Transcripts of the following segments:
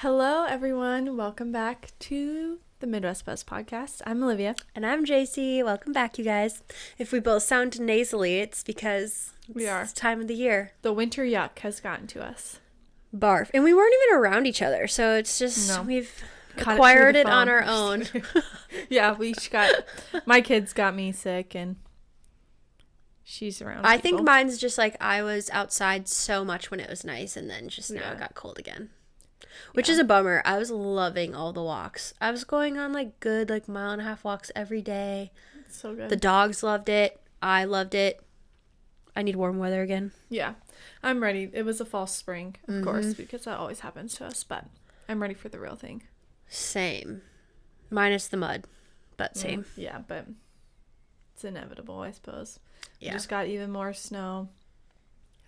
Hello, everyone. Welcome back to the Midwest Buzz podcast. I'm Olivia. And I'm JC. Welcome back, you guys. If we both sound nasally, it's because it's time of the year. The winter yuck has gotten to us. Barf. And we weren't even around each other, so it's just we've Caught acquired it on our own. Yeah, my kids got me sick and she's around I think mine's just like I was outside so much when it was nice and then just now it got cold again. Which is a bummer. I was loving all the walks. I was going on good 1.5 walks every day. It's so good. The dogs loved it. I loved it. I need warm weather again. Yeah. I'm ready. It was a false spring, of course, because that always happens to us, but I'm ready for the real thing. Same. Minus the mud, but same. Yeah, but it's inevitable, I suppose. Yeah. We just got even more snow.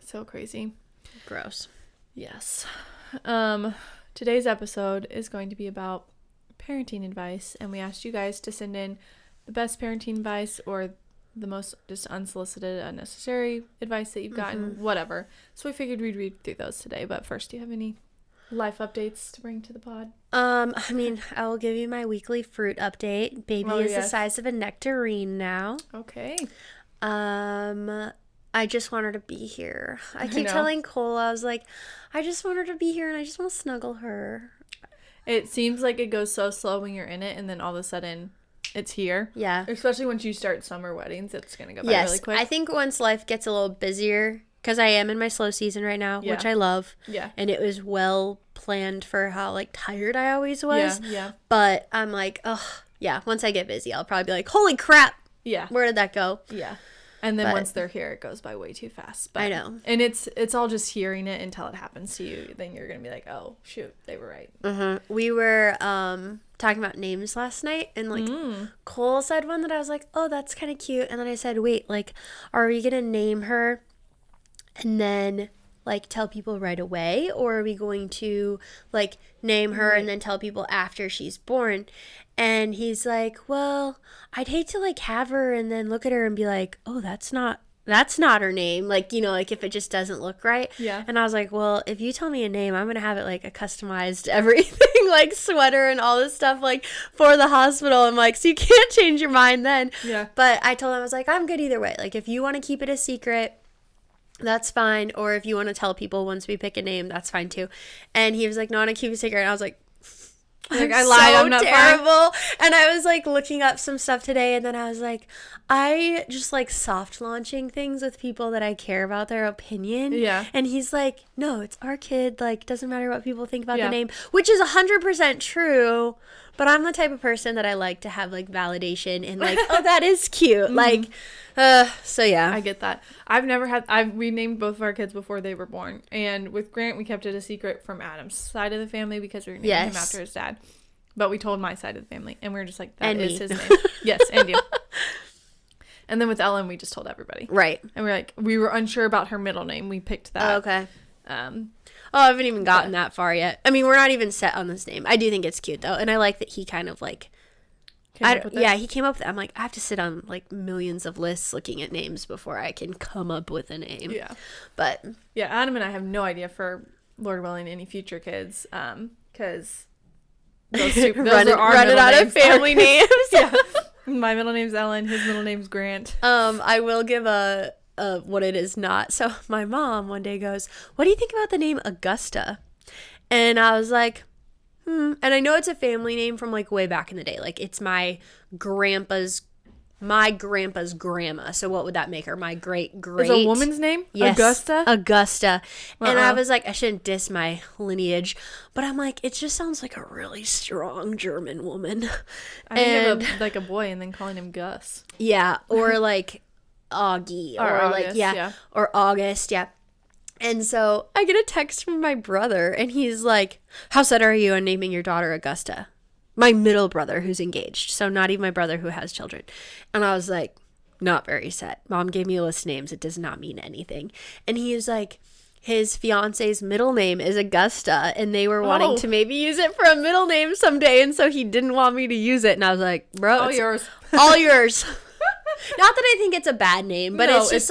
So crazy. Gross. Yes. Today's episode is going to be about parenting advice, and we asked you guys to send in the best parenting advice or the most just unsolicited, unnecessary advice that you've gotten, whatever. So we figured we'd read through those today, but first, do you have any life updates to bring to the pod? I will give you my weekly fruit update. Baby is the size of a nectarine now. Okay. I just want her to be here. I keep telling Cole, I was like, I just want her to be here and I just want to snuggle her. It seems like it goes so slow when you're in it, and then all of a sudden it's here. Yeah. Especially once you start summer weddings, it's going to go by really quick. I think once life gets a little busier, because I am in my slow season right now, which I love. Yeah. And it was well planned for how tired I always was. Yeah. But I'm like, once I get busy, I'll probably be like, holy crap. Yeah. Where did that go? Yeah. And then once they're here, it goes by way too fast. But, I know. And it's all just hearing it until it happens to you. Then you're going to be like, oh, shoot, they were right. Mm-hmm. We were talking about names last night. And, Cole said one that I was like, oh, that's kind of cute. And then I said, wait, are we going to name her and then, tell people right away? Or are we going to, name her and then tell people after she's born? And he's like, well, I'd hate to have her and then look at her and be like, oh, that's not her name. If it just doesn't look right. Yeah. And I was like, well, if you tell me a name, I'm going to have it a customized everything, sweater and all this stuff, for the hospital. I'm like, so you can't change your mind then. Yeah. But I told him, I was like, I'm good either way. If you want to keep it a secret, that's fine. Or if you want to tell people once we pick a name, that's fine too. And he was like, no, I want to keep it a secret. And I was like, I lied. I'm not terrible. And I was looking up some stuff today, and then I was like, I just soft launching things with people that I care about their opinion. Yeah. And he's like, no, it's our kid. Doesn't matter what people think about the name, which is 100% true. But I'm the type of person that I like to have validation and oh, that is cute. So yeah. I get that. We named both of our kids before they were born. And with Grant, we kept it a secret from Adam's side of the family because we were naming him after his dad. But we told my side of the family. And we were just like, that is his name. Yes, and you. And then with Ellen, we just told everybody. Right. And we were unsure about her middle name. We picked that. Oh, okay. I haven't even gotten that far yet. I mean, we're not even set on this name. I do think it's cute, though. And I like that he kind of he came up with it. I'm like, I have to sit on millions of lists looking at names before I can come up with a name. Yeah. But yeah, Adam and I have no idea for, Lord willing, any future kids. Because those are our run it out of family names. Yeah. My middle name's Ellen. His middle name's Grant. I will give what it is not. So my mom one day goes, what do you think about the name Augusta? And I was like, And I know it's a family name from way back in the day. It's my grandpa's grandma. So what would that make her? My great. Is a woman's name? Yes. Augusta. And I was like, I shouldn't diss my lineage, but I'm like, it just sounds like a really strong German woman. I think of a boy and then calling him Gus. Yeah. Or Augie or August, or August. Yeah. And so I get a text from my brother and he's like, how set are you on naming your daughter Augusta? My middle brother who's engaged. So not even my brother who has children. And I was like, not very set. Mom gave me a list of names. It does not mean anything. And he was like, his fiance's middle name is Augusta and they were wanting to maybe use it for a middle name someday. And so he didn't want me to use it. And I was like, bro, all yours. All yours. Not that I think it's a bad name, but it's just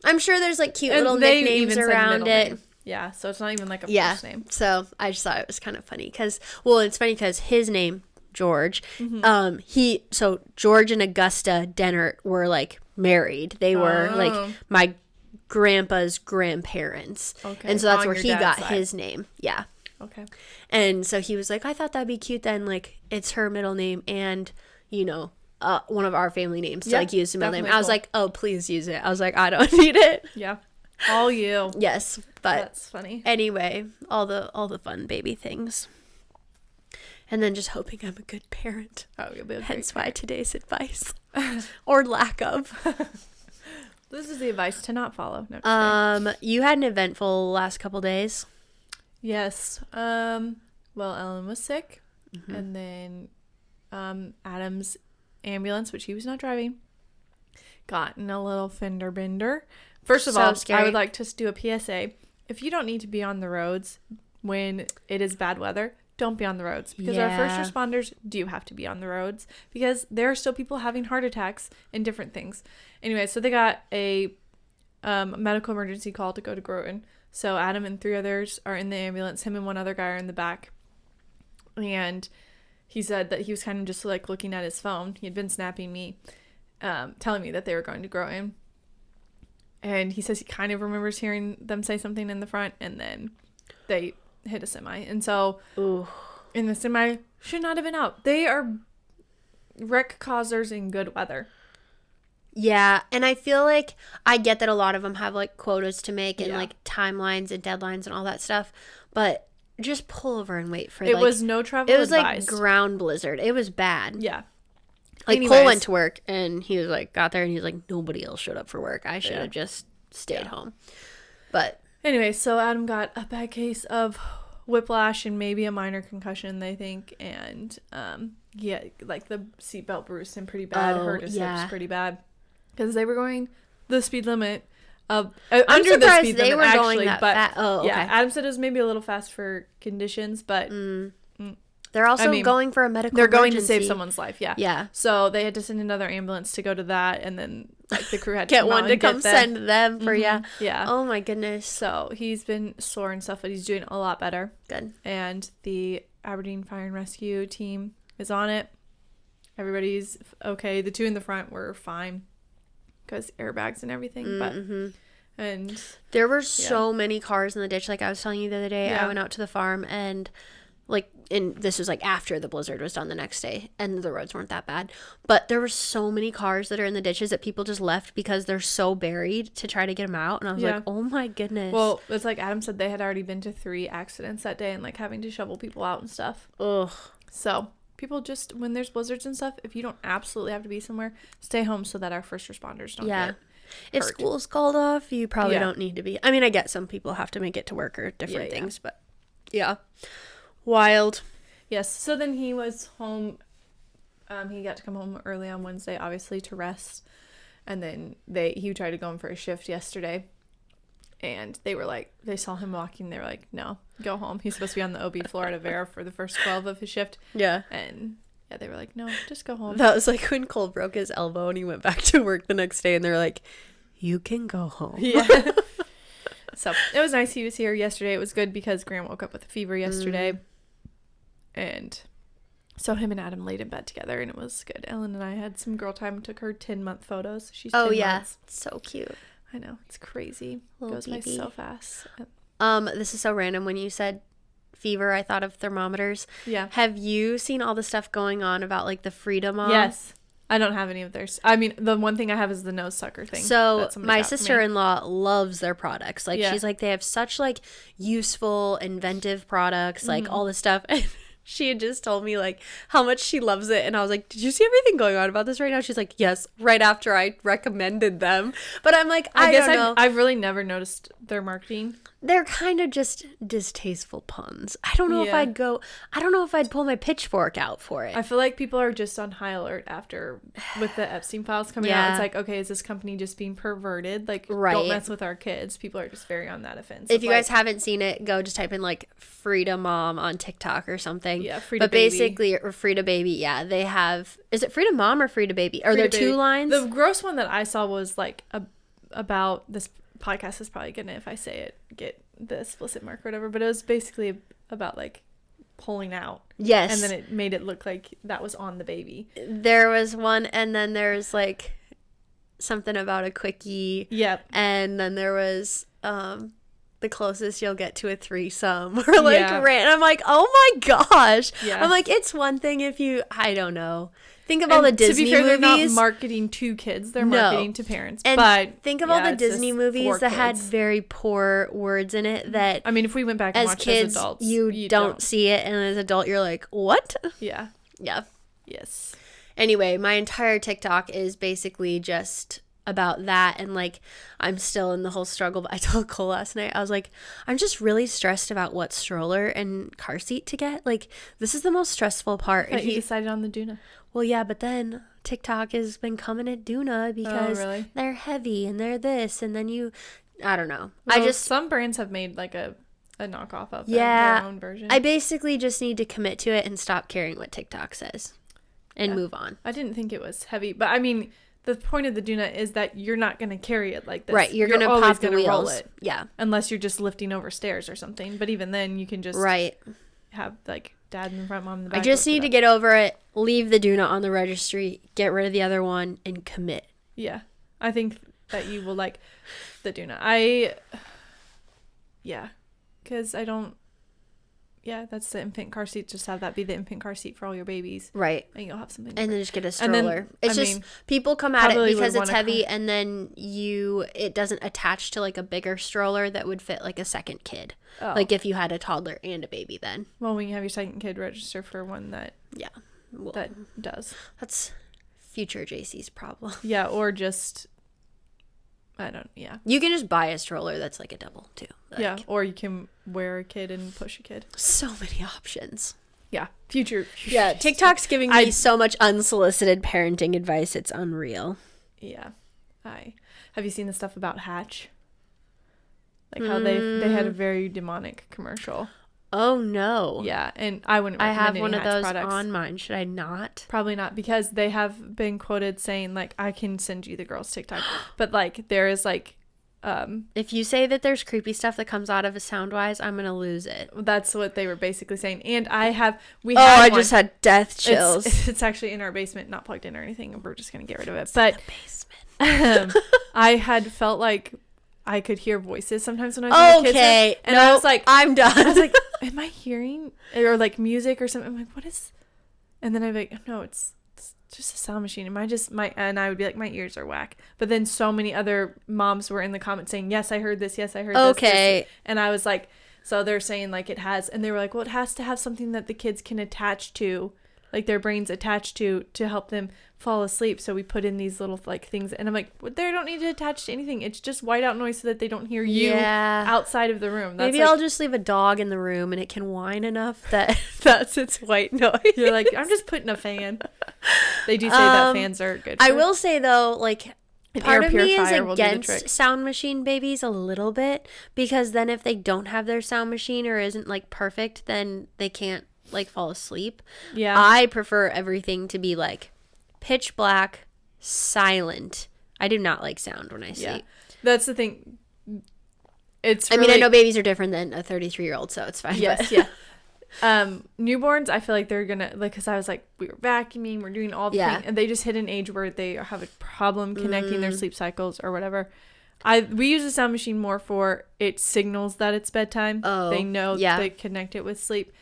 I'm sure there's cute little nicknames around it. Yeah, so it's not even like a Yeah. first name. So I just thought it was kind of funny because, well, it's funny because his name, George, so George and Augusta Dennert were like married. They were like my grandpa's grandparents. Okay. And so that's On where your he dad's got side. his name. Yeah. Okay. And so he was like, I thought that'd be cute then. Like, it's her middle name and, you know, one of our family names to Yep, like use the middle name. definitely I was cool. like, oh, please use it. I was like, I don't need it. Yeah. All you. Yes. But That's funny. anyway, all the fun baby things. And then just hoping I'm a good parent. Oh, you'll be a great Hence why today's advice. Or lack of. This is the advice to not follow. No, just kidding. You had an eventful last couple days. Yes. Well, Ellen was sick, and then Adam's ambulance, which he was not driving, got in a little fender bender. First of So all, scary. I would like to do a PSA. If you don't need to be on the roads when it is bad weather, don't be on the roads, because our first Yeah. responders do have to be on the roads, because there are still people having heart attacks and different things. Anyway, so they got a medical emergency call to go to Groton. So Adam and 3 others are in the ambulance. Him and 1 other guy are in the back. And he said that he was kind of just like looking at his phone. He had been snapping me, telling me that they were going to Groton. And he says he kind of remembers hearing them say something in the front, and then they hit a semi. And so, Ooh. and the semi should not have been out. They are wreck causers in good weather. Yeah, and I feel like I get that a lot of them have like quotas to make and Yeah. like timelines and deadlines and all that stuff, but just pull over and wait for It like was no travel it was advised. like ground blizzard. It was bad. Yeah. Like Anyways. Cole went to work and he was like got there and he was like nobody else showed up for work. I should have just stayed home. But Anyway, so Adam got a bad case of whiplash and maybe a minor concussion, they think, and yeah, like the seatbelt bruised him pretty bad, hurt his hips pretty bad, because they were going the speed limit of under the surprised speed they limit, were actually, going that but fast. Oh, okay. yeah, Adam said it was maybe a little fast for conditions, but they're also I mean, going for a medical they're going to emergency. save someone's life. Yeah. Yeah. So they had to send another ambulance to go to that, and then like the crew had to Get come out one to and come get them. send them for Mhm. yeah. Yeah. Oh my goodness. So he's been sore and stuff, but he's doing a lot better. Good. And the Aberdeen Fire and Rescue team is on it. Everybody's okay. The 2 in the front were fine because airbags and everything. But and There were so many cars in the ditch. Like I was telling you the other day, Yeah. I went out to the farm and and this was like after the blizzard was done the next day and the roads weren't that bad. But there were so many cars that are in the ditches that people just left because they're so buried to try to get them out. And I was like, oh my goodness. well, it's like Adam said, they had already been to 3 accidents that day and like having to shovel people out and stuff. Ugh. So people just, when there's blizzards and stuff, if you don't absolutely have to be somewhere, stay home so that our first responders don't Yeah. get If hurt. school's called off, you probably Yeah. don't need to be. I mean, I get some people have to make it to work or different Yeah, yeah. things, but yeah. Wild. Yes. So then he was home. He got to come home early on Wednesday, obviously, to rest. And then he tried to go in for a shift yesterday. And they were like, they saw him walking. They were like, no, go home. He's supposed to be on the OB floor at Avera for the first 12 of his shift. Yeah. And yeah, they were like, no, just go home. That was like when Cole broke his elbow and he went back to work the next day and they're like, you can go home. Yeah. So it was nice he was here yesterday. It was good because Graham woke up with a fever yesterday. And so him and Adam laid in bed together and it was good. Ellen and I had some girl time, took her 10-month photos. She's 10 months. So cute. I know, it's crazy. It Little goes by baby. so fast. This is so random. When you said fever, I thought of thermometers. Yeah. Have you seen all the stuff going on about like the Freedom Mom? Yes. I don't have any of theirs. I mean, the one thing I have is the nose sucker thing. So that somebody my got for me. sister-in-law loves their products. Like Yeah. she's like, they have such like useful, inventive products, like all this stuff. And she had just told me like how much she loves it. And I was like, did you see everything going on about this right now? She's like, yes, right after I recommended them. But I'm like, I guess don't know. I've really never noticed their marketing. They're kind of just distasteful puns. I don't know if Yeah. I don't know if I'd pull my pitchfork out for it. I feel like people are just on high alert after with the Epstein files coming out. Yeah. It's like, okay, is this company just being perverted? Like, Right. don't mess with our kids. People are just very on that offense. If of, you like, guys haven't seen it, go just type in like Frida Mom on TikTok or something. Yeah, Frida But Baby. basically, or Frida Baby, yeah, they have. Is it Frida Mom or Frida Baby? Are there Frida two Baby. lines? The gross one that I saw was like about this podcast is probably gonna, if I say it, get the explicit mark or whatever, but it was basically about like pulling out. Yes. And then it made it look like that was on the baby. There was one, and then there's like something about a quickie. Yep. And then there was the closest you'll get to a threesome or like I'm like, oh my gosh. Yeah. I'm like, it's one thing if you, I don't know. Think of all the Disney movies. They're not marketing to kids. They're marketing to parents. And but think of all the Disney movies that had very poor words in it that, I mean, if we went back and watched kids, as adults, you don't see it. And as an adult, you're like, what? Yeah. Yeah. Yes. Anyway, my entire TikTok is basically just about that, and like I'm still in the whole struggle. But I told Cole last night, I was like, I'm just really stressed about what stroller and car seat to get. Like, this is the most stressful part. And he decided on the Doona. Well, yeah, but then TikTok has been coming at Doona because they're heavy and they're this, and then I don't know. Well, some brands have made like a knockoff of their own version. I basically just need to commit to it and stop caring what TikTok says and move on. I didn't think it was heavy, but I mean, the point of the Doona is that you're not going to carry it like this. Right, you're going to pop the wheels. Roll it. Yeah. Unless you're just lifting over stairs or something. But even then, you can just have like dad in the front, mom in the back. I just need to get over it, leave the Doona on the registry, get rid of the other one, and commit. Yeah. I think that you will like the Doona. Because I don't. Yeah, that's the infant car seat. Just have that be the infant car seat for all your babies. Right. And you'll have something. And then just get a stroller. People come at it because it's heavy, and then it doesn't attach to like a bigger stroller that would fit like a second kid. Oh. Like if you had a toddler and a baby then. Well, when you have your second kid, register for one that that does. That's future JC's problem. Yeah, or just you can just buy a stroller that's like a double too. Like, or you can wear a kid and push a kid. So many options. Yeah, future yeah, TikTok's giving me so much unsolicited parenting advice. It's unreal. Yeah. Have you seen the stuff about Hatch? Like how they had a very demonic commercial. Oh no. Yeah, and I wouldn't recommend any one of those products on mine. Should I not? Probably not, because they have been quoted saying like, I can send you the girl's TikTok. But like there is like if you say that there's creepy stuff that comes out of it Soundwise, I'm gonna lose it. That's what they were basically saying. And I just had death chills. It's actually in our basement, not plugged in or anything, and we're just gonna get rid of it. But basement. I had felt like I could hear voices sometimes when I was in the kids' room, and I was like, I'm done. I was like, am I hearing or like music or something? I'm like, what is? And then I'd be like, no, it's just a sound machine. Am I just and I would be like, my ears are whack. But then so many other moms were in the comments saying, yes, I heard this. Yes, I heard this. Okay. And I was like, so they're saying like it has, and they were like, well, it has to have something that the kids can attach to, like their brains attached to help them fall asleep. So we put in these little like things, and I'm like, well, they don't need to attach to anything. It's just whiteout noise so that they don't hear you outside of the room. Maybe I'll just leave a dog in the room and it can whine enough that that's its white noise. You're like, I'm just putting a fan. They do say that fans are good. I will say though, like part of me is against sound machine babies a little bit, because then if they don't have their sound machine or isn't like perfect, then they can't like fall asleep. Yeah. I prefer everything to be like pitch black, silent. I do not like sound when I sleep. Yeah. That's the thing. I mean, I know babies are different than a 33-year-old, so it's fine. Yes, yeah. Newborns, I feel like they're gonna like, because I was like, we were vacuuming, we're doing all the things, and they just hit an age where they have a problem connecting their sleep cycles or whatever. We use the sound machine more for it signals that it's bedtime. Oh, they know they connect it with sleep.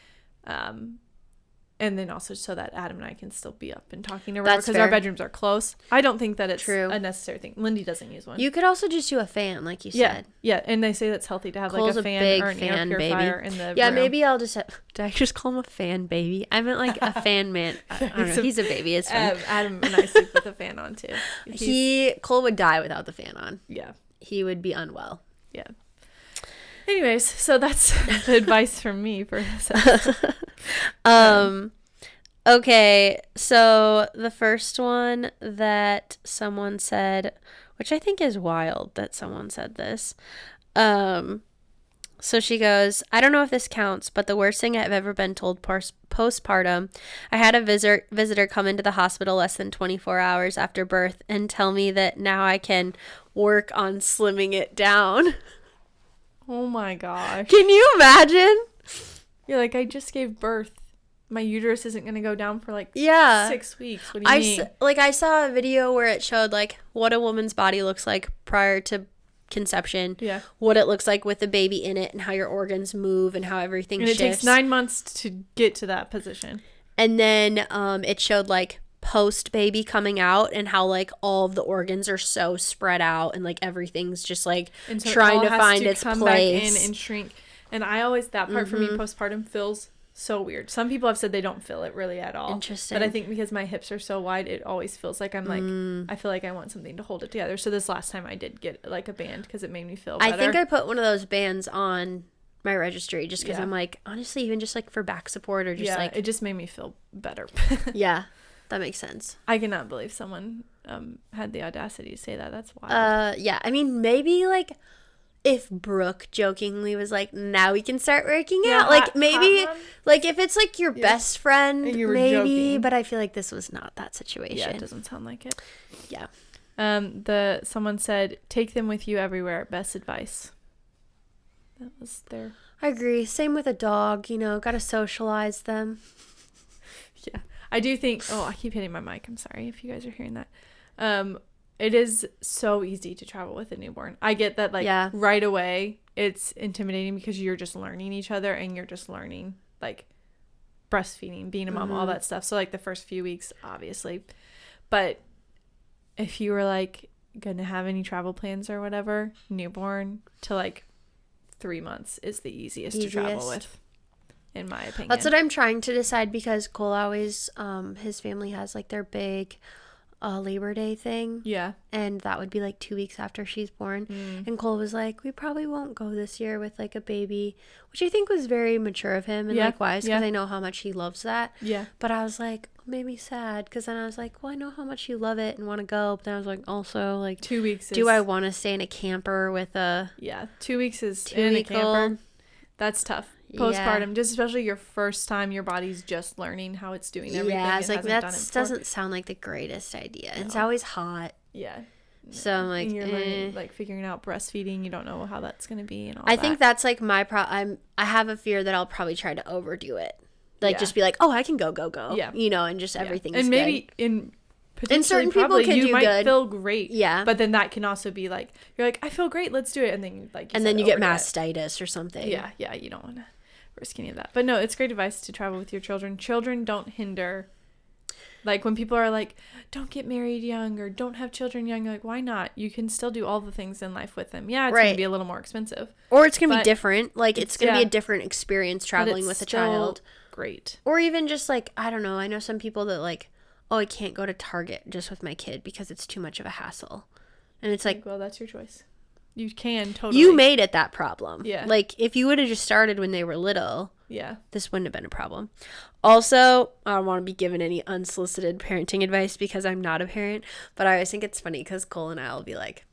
And then also so that Adam and I can still be up and talking or whatever, because our bedrooms are close. I don't think that it's a necessary thing. Lindy doesn't use one. You could also just do a fan, like you said. Yeah, and they say that's healthy to have Cole's like a fan or an air purifier in the room. Maybe I'll just did I just call him a fan baby? I meant like a fan man. I don't know. He's a baby. It's fine. Adam and I sleep with the fan on too. Cole would die without the fan on. Yeah. He would be unwell. Yeah. Anyways, so that's the advice from me for this episode. Okay, so the first one that someone said, which I think is wild that someone said this. So she goes, I don't know if this counts, but the worst thing I've ever been told postpartum, I had a visitor come into the hospital less than 24 hours after birth and tell me that now I can work on slimming it down. Oh my gosh. Can you imagine? You're like, I just gave birth. My uterus isn't going to go down for like 6 weeks. What do you mean? I saw a video where it showed like what a woman's body looks like prior to conception. Yeah. What it looks like with the baby in it and how your organs move and how everything shifts. And it takes 9 months to get to that position. And then it showed like post baby coming out and how like all of the organs are so spread out and like everything's just like and so trying it to find its come place. back in and shrink. And I always, that part for me postpartum feels so weird. Some people have said they don't feel it really at all. Interesting. But I think because my hips are so wide, it always feels like I'm like, I feel like I want something to hold it together. So this last time I did get like a band because it made me feel better. I think I put one of those bands on my registry just because I'm like, honestly, even just like for back support or just like. It just made me feel better. Yeah, that makes sense. I cannot believe someone had the audacity to say that. That's wild. Yeah, I mean, maybe like if Brooke jokingly was like, now we can start working out. Like maybe like if it's like your best friend, maybe. Joking. But I feel like this was not that situation. Yeah, it doesn't sound like it. Yeah. Someone said, take them with you everywhere. Best advice. That was their. I agree. Same with a dog. You know, got to socialize them. Yeah, I do think. Oh, I keep hitting my mic. I'm sorry if you guys are hearing that. It is so easy to travel with a newborn. I get that, like, right away, it's intimidating because you're just learning each other and you're just learning, like, breastfeeding, being a mom, all that stuff. So, like, the first few weeks, obviously. But if you were, like, going to have any travel plans or whatever, newborn to, like, 3 months is the easiest to travel with, in my opinion. That's what I'm trying to decide because Cole always, his family has, like, their big Labor Day thing. Yeah. And that would be like 2 weeks after she's born. And Cole was like, we probably won't go this year with like a baby, which I think was very mature of him and like wise because I know how much he loves that. Yeah. But I was like, made me sad because then I was like, well, I know how much you love it and want to go. But then I was like, also like 2 weeks. Do I want to stay in a camper with a 2 weeks is in a camper. That's tough. Postpartum, just especially your first time, your body's just learning how it's doing everything. Yeah, it's like that doesn't sound like the greatest idea. No. It's always hot. Yeah. So I'm like, and you're learning, like figuring out breastfeeding. You don't know how that's gonna be and all. I think that's like my I have a fear that I'll probably try to overdo it, like just be like, oh, I can go. Yeah. You know, and just everything's and maybe good. And certain people can you might good. Feel great. Yeah. But then that can also be like you're like, I feel great, let's do it, and then you you get mastitis or something. Yeah. You don't want to risk any of that. But no, it's great advice to travel with your children. Children don't hinder. Like when people are like, don't get married young or don't have children young, like why not? You can still do all the things in life with them. Yeah, it's going to be a little more expensive. Or it's going to be different. Like it's going to be a different experience traveling with a child. Great. Or even just like, I don't know. I know some people that like, oh, I can't go to Target just with my kid because it's too much of a hassle. And it's like, well, that's your choice. You can totally. You made it that problem. Yeah. Like, if you would have just started when they were little, this wouldn't have been a problem. Also, I don't want to be given any unsolicited parenting advice because I'm not a parent, but I always think it's funny because Cole and I will be like,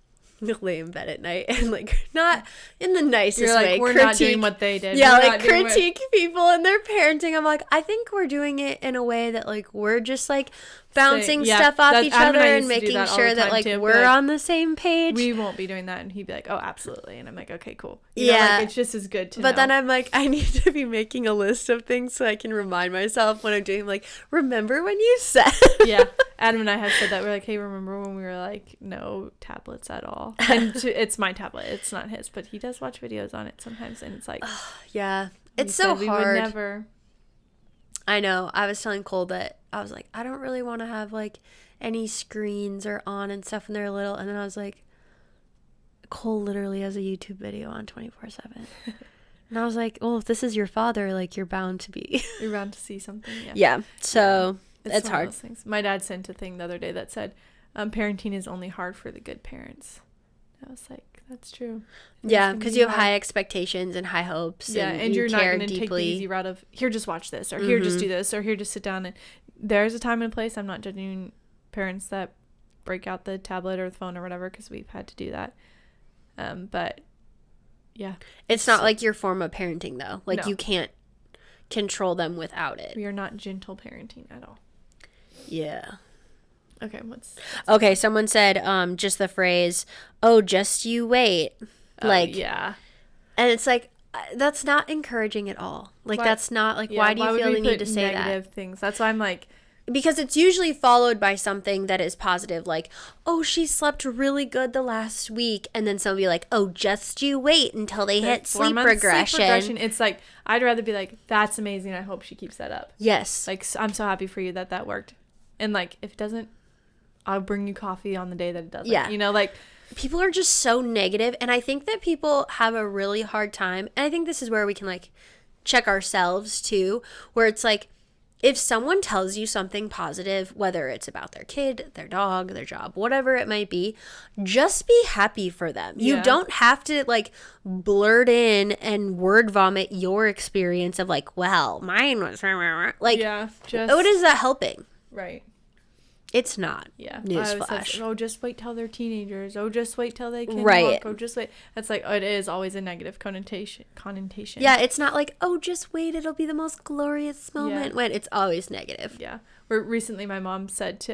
lay in bed at night and like not in the nicest way. We're not doing what they did. Yeah, like critique people and their parenting. I'm like, I think we're doing it in a way that like we're just like bouncing stuff off each other and making sure that like we're on the same page. We won't be doing that, and he'd be like, oh, absolutely, and I'm like, okay, cool. You know, like, it's just as good to know. But then I'm like, I need to be making a list of things so I can remind myself when I'm doing like, remember when you said. Yeah, Adam and I have said that. We're like, hey, remember when we were like, no tablets at all? And it's my tablet, it's not his, but he does watch videos on it sometimes, and it's like, yeah, it's so hard. We would never. I know. I was telling Cole that I was like, I don't really want to have like any screens or on and stuff when they're little. And then I was like, Cole literally has a YouTube video on 24/7. And I was like, well, if this is your father, like you're bound to be. You're bound to see something. Yeah. So it's hard. My dad sent a thing the other day that said, parenting is only hard for the good parents. I was like, that's true. Yeah, because you have high expectations and high hopes. Yeah, and you're not going to take the easy route of, here, just watch this, or here, just do this, or here, just sit down. And there's a time and place. I'm not judging parents that break out the tablet or the phone or whatever, because we've had to do that. But, yeah. It's not like your form of parenting, though. Like, you can't control them without it. We are not gentle parenting at all. Yeah. Okay, okay, someone said just the phrase, oh, just you wait. Like, yeah. And it's like, that's not encouraging at all. Like, that's not, like, why do you feel the need to say that? Things? That's why I'm like... Because it's usually followed by something that is positive, like, oh, she slept really good the last week. And then someone will be like, oh, just you wait until they hit sleep regression. It's like, I'd rather be like, that's amazing. I hope she keeps that up. Yes. Like, I'm so happy for you that worked. And, like, if it doesn't, I'll bring you coffee on the day that it doesn't. Yeah. You know, like... People are just so negative, and I think that people have a really hard time, and I think this is where we can, like, check ourselves, too, where it's like, if someone tells you something positive, whether it's about their kid, their dog, their job, whatever it might be, just be happy for them. You don't have to, like, blurt in and word vomit your experience of, like, well, mine was... Like, what is that helping? Right. It's not. Yeah. Newsflash. Oh, just wait till they're teenagers. Oh, just wait till they can walk. Oh, just wait. That's like, it is always a negative connotation. Yeah, it's not like, oh, just wait, it'll be the most glorious moment. When it's always negative. Yeah. Recently, my mom said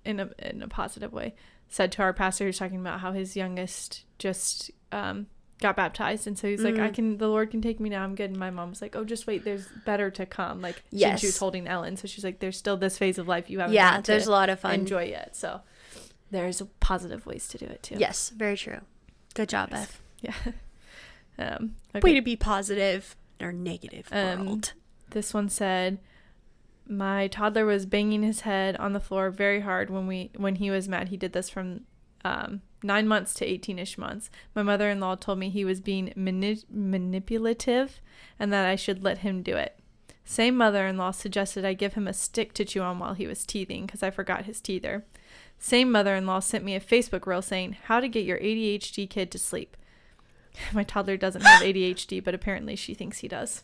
in a positive way, said to our pastor who's talking about how his youngest just got baptized, and so he's like, the Lord can take me now, I'm good. And my mom's like, oh, just wait, there's better to come. Like, she was holding Ellen, so she's like, there's still this phase of life you haven't there's a lot of fun, enjoy yet. So there's positive ways to do it too. Yes, very true. Good job, Beth. Yeah. Okay. Way to be positive in our negative world. This one said, my toddler was banging his head on the floor very hard when he was mad. He did this from 9 months to 18-ish months. My mother-in-law told me he was being manipulative and that I should let him do it. Same mother-in-law suggested I give him a stick to chew on while he was teething because I forgot his teether. Same mother-in-law sent me a Facebook reel saying how to get your ADHD kid to sleep. My toddler doesn't have ADHD, but apparently she thinks he does.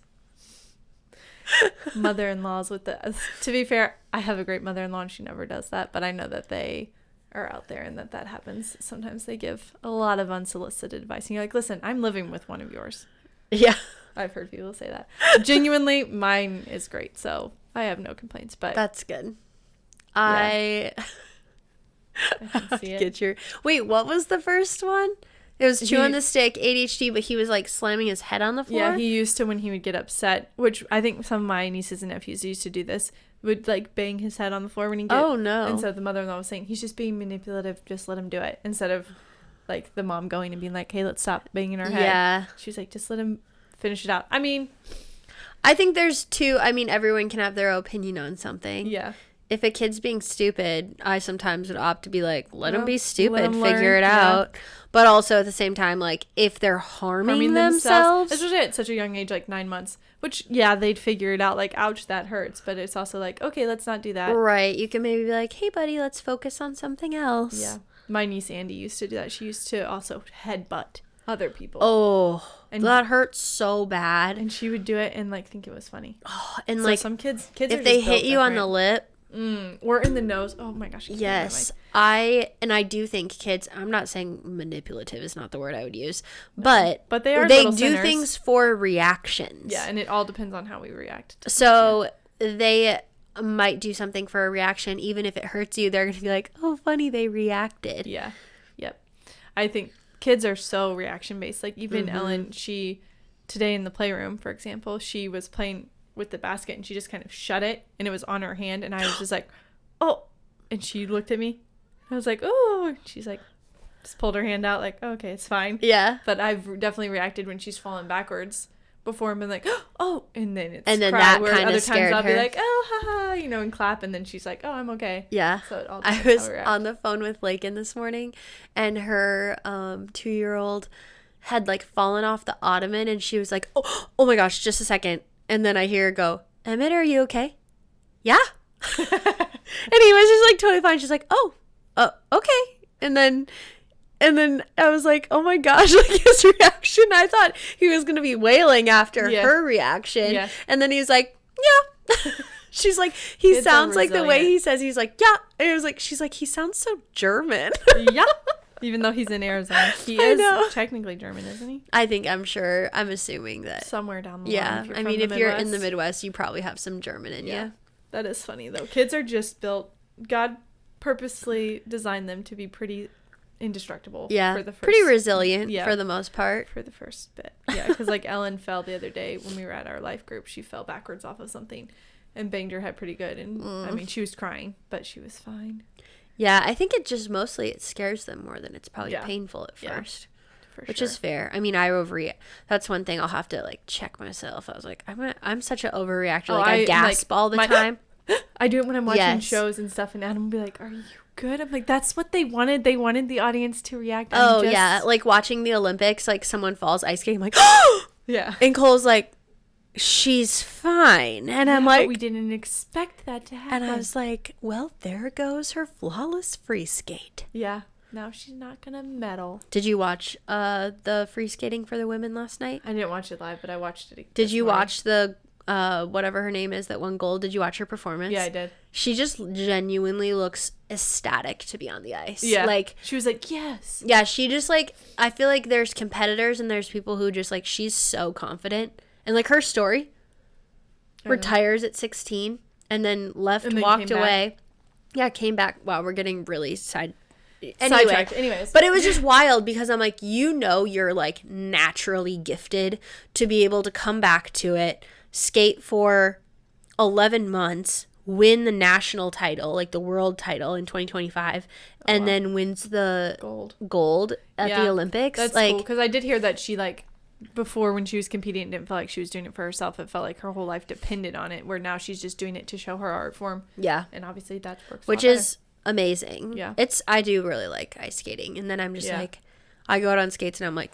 Mother-in-laws with the... To be fair, I have a great mother-in-law and she never does that, but I know that they are out there and that happens. Sometimes they give a lot of unsolicited advice and you're like, listen, I'm living with one of yours. Yeah. I've heard people say that. Genuinely, mine is great, so I have no complaints, but that's good. I can see it. Wait, what was the first one? It was chew on the stick, ADHD, but he was like slamming his head on the floor. Yeah, he used to when he would get upset, which I think some of my nieces and nephews used to do this, would like bang his head on the floor when he get... Oh, no. And so the mother-in-law was saying, he's just being manipulative, just let him do it. Instead of like the mom going and being like, hey, let's stop banging our head. Yeah. She's like, just let him finish it out. I mean... I think there's two... I mean, everyone can have their opinion on something. Yeah. If a kid's being stupid, I sometimes would opt to be like, let him be stupid, figure it out. But also at the same time, like, if they're harming themselves. Especially at such a young age, like 9 months. Which, yeah, they'd figure it out. Like, ouch, that hurts. But it's also like, okay, let's not do that. Right. You can maybe be like, hey, buddy, let's focus on something else. Yeah. My niece Andy used to do that. She used to also headbutt other people. Oh, and that hurts so bad. And she would do it and, like, think it was funny. Oh, and, so like, some kids if they hit you on the lip. Or in the nose. Oh my gosh. Yes. I do think kids, I'm not saying manipulative is not the word I would use, but they do sinners. Things for reactions. Yeah, and it all depends on how we react. So they might do something for a reaction. Even if it hurts you, they're going to be like, oh, funny, they reacted. Yeah. Yep. I think kids are so reaction based. Like even Ellen, today in the playroom, for example, she was playing with the basket and she just kind of shut it and it was on her hand and I was just like, oh, and she looked at me. I was like, oh, she's like, just pulled her hand out like, oh, okay, it's fine. Yeah. But I've definitely reacted when she's fallen backwards before and been like, oh, and then it's that kind of scared her. I'll be like, oh, haha, and clap, and then she's like, oh, I'm okay. Yeah. So it all I was on the phone with Lakin this morning and her 2-year-old had like fallen off the ottoman and she was like, oh my gosh, just a second. And then I hear her go, Emmett, are you okay? Yeah. And he was just like totally fine. She's like, oh, okay. And then I was like, oh my gosh, like his reaction. I thought he was going to be wailing after her reaction. Yeah. And then he's like, yeah. She's like, he sounds like the way he says, he's like, yeah. And it was like, she's like, he sounds so German. Yeah. Even though he's in Arizona. He is technically German, isn't he? I'm assuming that. Somewhere down the line. Yeah. I mean, if you're in the Midwest, you probably have some German in you. That is funny, though. Kids are just built, God purposely designed them to be pretty indestructible. Yeah. For the first, pretty resilient for the most part. For the first bit. Yeah, because like Ellen fell the other day when we were at our life group. She fell backwards off of something and banged her head pretty good. And I mean, she was crying, but she was fine. Yeah, I think it just mostly it scares them more than it's probably painful at first. Which is fair. I mean, I overreact. That's one thing I'll have to like check myself. I was like, I'm such an overreactor. Like I gasp all the time. I do it when I'm watching shows and stuff, and Adam will be like, "Are you good?" I'm like, "That's what they wanted. They wanted the audience to react." Yeah, like watching the Olympics, like someone falls ice skating, I'm like, "Oh!" Yeah. And Cole's like, "She's fine," and I'm like, "We didn't expect that to happen." And I was like, "Well, there goes her flawless free skate." Yeah. Now she's not gonna medal. Did you watch the free skating for the women last night? I didn't watch it live, but I watched it. Did you watch the whatever her name is that won gold? Did you watch her performance? Yeah, I did. She just genuinely looks ecstatic to be on the ice. Yeah, like she was like, yes. Yeah, she just like, I feel like there's competitors and there's people who just like, she's so confident, and like her story, retires at 16 and then walked away. Yeah, came back. Wow, we're getting really sidetracked. Anyways, but it was just wild because I'm like, you're like naturally gifted to be able to come back to it, skate for 11 months, win the national title, like the world title in 2025, and then wins the gold at the Olympics. That's like, cool, because I did hear that she like before when she was competing, it didn't feel like she was doing it for herself. It felt like her whole life depended on it, where now she's just doing it to show her art form. Yeah, and obviously that works. Which is amazing. Yeah, I do really like ice skating, and then I'm just like, I go out on skates and I'm like,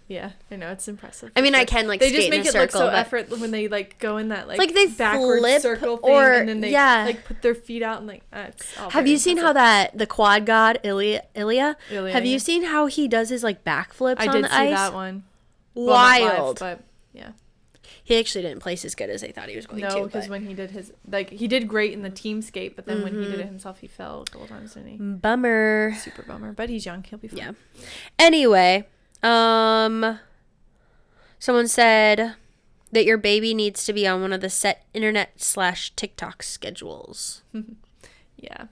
yeah, I know, it's impressive. I mean, I can like they skate just make in a it circle, look so effort when they like go in that like they backward flip circle thing, and then they like put their feet out and like. It's all have you seen how the quad god Ilya? Have you yeah. seen how he does his like backflips on the ice? I did see that one. Wild, well, live, but yeah. He actually didn't place as good as they thought he was going to. No, because when he did his he did great in the team skate, but then when he did it himself, he fell a couple times, didn't he? Bummer. Super bummer. But he's young. He'll be fine. Yeah. Anyway, someone said that your baby needs to be on one of the set internet/TikTok schedules. Yeah.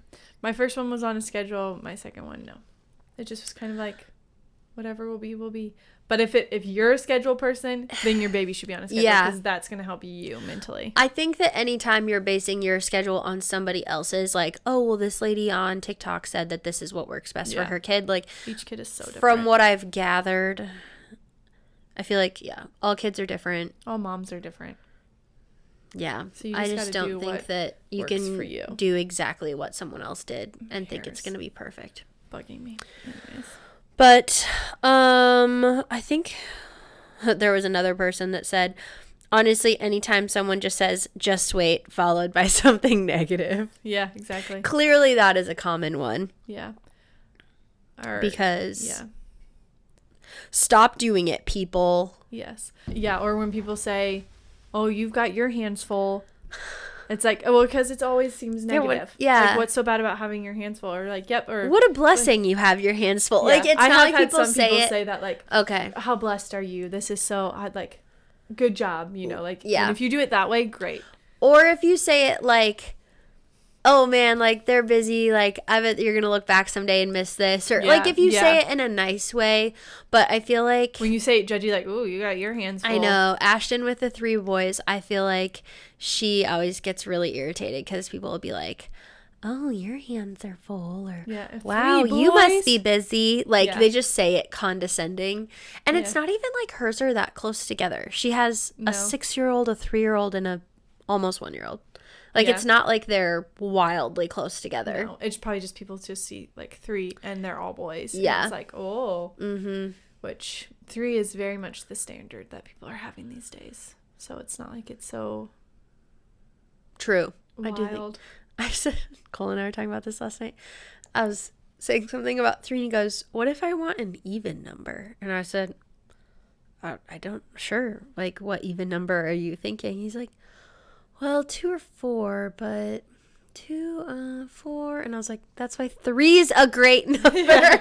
My first one was on a schedule. My second one, no. It just was kind of like, whatever will be, will be. But if you're a schedule person, then your baby should be on a schedule. Yeah. Because that's going to help you mentally. I think that anytime you're basing your schedule on somebody else's, like, oh, well, this lady on TikTok said that this is what works best for her kid. Like, each kid is so different. From what I've gathered, I feel like, all kids are different. All moms are different. Yeah. So I just don't think that you can do exactly what someone else did and think it's going to be perfect. Bugging me. Anyways. But I think there was another person that said, honestly, anytime someone just says, just wait, followed by something negative. Yeah, exactly. Clearly that is a common one. Yeah. Because stop doing it, people. Yes. Yeah, or when people say, oh, you've got your hands full. It's like, well, because it always seems negative. Yeah. Like, what's so bad about having your hands full? Or like, yep. Or what a blessing you have your hands full. Yeah. Like, it's not like people say that, like, okay, how blessed are you? This is so, like, good job, like, and if you do it that way, great. Or if you say it like, oh man, like they're busy, like I bet you're gonna look back someday and miss this, or like if you say it in a nice way. But I feel like when you say it judgy, like, ooh, you got your hands full. I know Ashton with the 3 boys, I feel like she always gets really irritated because people will be like, oh, your hands are full, or wow, you must be busy. Like they just say it condescending, and it's not even like hers are that close together. She has a 6-year-old, a 3-year-old, and a almost 1-year-old. Like, it's not like they're wildly close together. No, it's probably just people just see, like, 3, and they're all boys. Yeah. And it's like, oh. Mm-hmm. Which 3 is very much the standard that people are having these days. So it's not like it's so true. wild. I do think. I said, Cole and I were talking about this last night. I was saying something about 3, and he goes, what if I want an even number? And I said, I don't, sure. Like, what even number are you thinking? He's like, well, 2 or 4, but 2, 4. And I was like, that's why 3's a great number.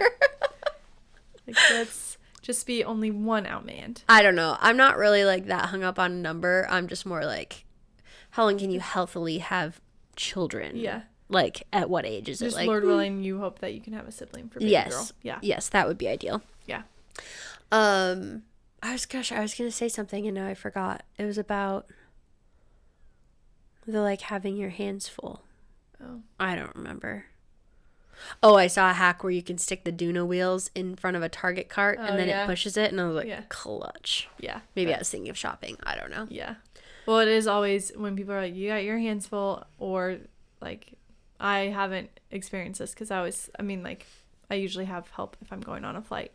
Like, let's just be only one outmanned. I don't know. I'm not really like that hung up on a number. I'm just more like, how long can you healthily have children? Yeah. like at what age is just it like Lord willing, you hope that you can have a sibling for baby girl. Yeah. Yes, that would be ideal. Yeah. I was gonna say something and now I forgot. It was about the like having your hands full. Oh. I don't remember. Oh, I saw a hack where you can stick the Duna wheels in front of a Target cart and then it pushes it, and I was like, clutch. Yeah. Maybe I was thinking of shopping. I don't know. Yeah. Well, it is always when people are like, you got your hands full, or like, I haven't experienced this because I usually have help if I'm going on a flight.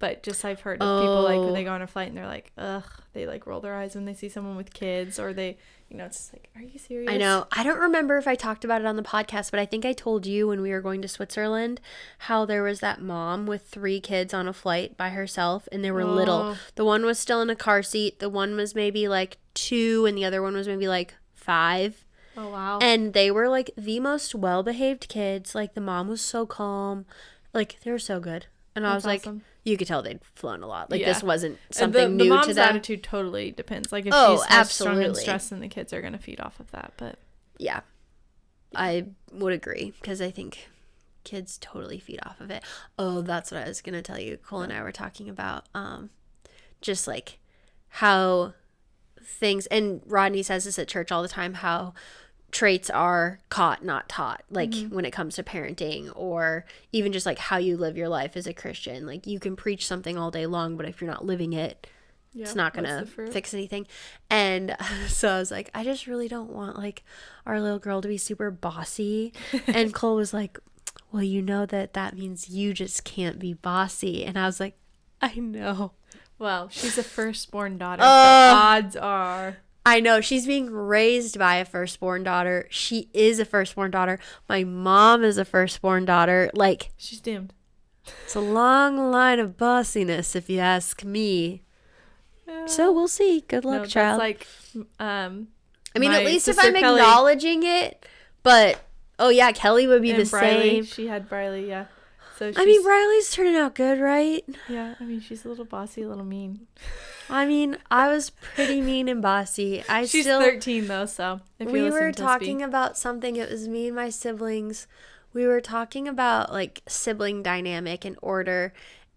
But just I've heard of people like when they go on a flight and they're like, ugh, they like roll their eyes when they see someone with kids, or they, it's just like, are you serious? I know. I don't remember if I talked about it on the podcast, but I think I told you when we were going to Switzerland how there was that mom with 3 kids on a flight by herself, and they were little. The one was still in a car seat. The one was maybe like 2 and the other one was maybe like 5. Oh, wow. And they were like the most well-behaved kids. Like the mom was so calm. Like they were so good. And I was awesome. Like, you could tell they'd flown a lot. Like this wasn't something new to them. The mom's attitude totally depends. Like if she's strong and stressed, then the kids are going to feed off of that. But yeah, I would agree because I think kids totally feed off of it. Oh, that's what I was going to tell you. Cole and I were talking about just like how things, and Rodney says this at church all the time, how traits are caught, not taught, like when it comes to parenting, or even just like how you live your life as a Christian. Like you can preach something all day long, but if you're not living it, it's not gonna fix anything. And so I was like, I just really don't want like our little girl to be super bossy. And Cole was like, well, you know that means you just can't be bossy. And I was like, I know. Well, she's a firstborn daughter, so odds are. I know. She's being raised by a firstborn daughter. She is a firstborn daughter. My mom is a firstborn daughter. Like, she's doomed. It's a long line of bossiness, if you ask me. So we'll see. Good luck, child. Like, I mean, at least if I'm Kelly, acknowledging it. But, oh yeah, Kelly would be the Briley, same. She had Briley, yeah. So I mean, Riley's turning out good, right? Yeah, I mean, she's a little bossy, a little mean. I mean, I was pretty mean and bossy. She's 13, though, so if we were talking about something. It was me and my siblings. We were talking about, like, sibling dynamic and order.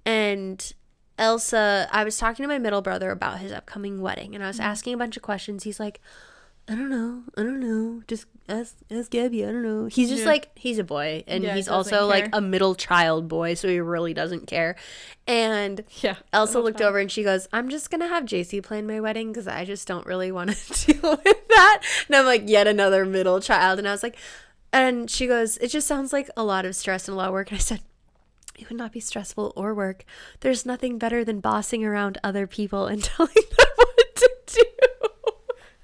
And Elsa, I was talking to my middle brother about his upcoming wedding. And I was asking a bunch of questions. He's like, I don't know. Just ask Gabby. I don't know. He's just like, he's a boy. And he's also like a middle child boy. So he really doesn't care. And Elsa looked over and she goes, I'm just going to have JC plan my wedding because I just don't really want to deal with that. And I'm like, yet another middle child. And I was like, and she goes, it just sounds like a lot of stress and a lot of work. And I said, it would not be stressful or work. There's nothing better than bossing around other people and telling them what to do.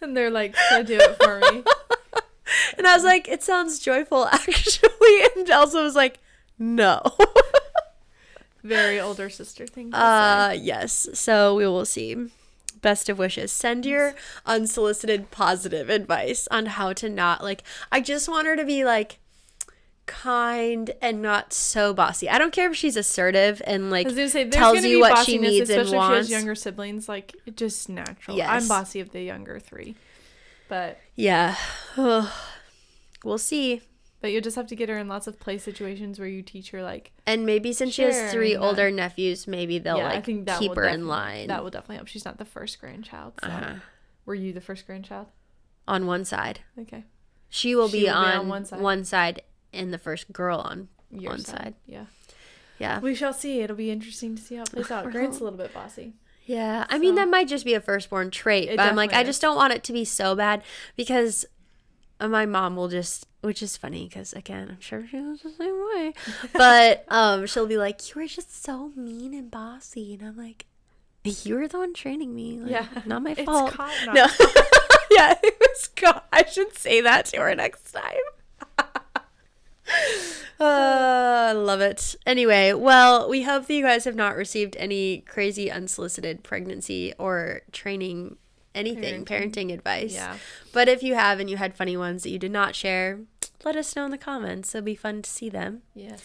And they're like, so do it for me. And I was like, it sounds joyful, actually. And Elsa was like, no. Very older sister thing to say. Yes. So we will see. Best of wishes. Send your unsolicited positive advice on how to not, like, I just want her to be, like, kind and not so bossy. I don't care if she's assertive and like tells you what she needs and wants. Especially if she has younger siblings, like it's just natural. Yes. I'm bossy of the younger 3, but yeah, we'll see. But you'll just have to get her in lots of play situations where you teach her like. And maybe since she has 3 older nephews, maybe they'll I think keep her in line. That will definitely help. She's not the first grandchild. So. Were you the first grandchild? On one side. Okay. She will be on one side. And the first girl on your one side. Yeah. We shall see. It'll be interesting to see how it plays out. Grant's a little bit bossy. Yeah. I mean, that might just be a firstborn trait. But I'm like, I just don't want it to be so bad because my mom will just, which is funny because, again, I'm sure she was the same way. But she'll be like, you were just so mean and bossy. And I'm like, you were the one training me. Like, not my fault. It's caught, not yeah, it was caught. I should say that to her next time. I love it. Anyway, well, we hope that you guys have not received any crazy unsolicited pregnancy or training parenting advice. Yeah. But if you have and you had funny ones that you did not share, let us know in the comments. It'll be fun to see them. Yes.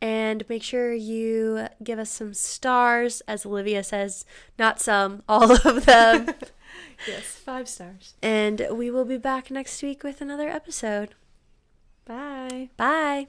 And make sure you give us some stars, as Olivia says, not some, all of them. Yes, 5 stars. And we will be back next week with another episode. Bye. Bye.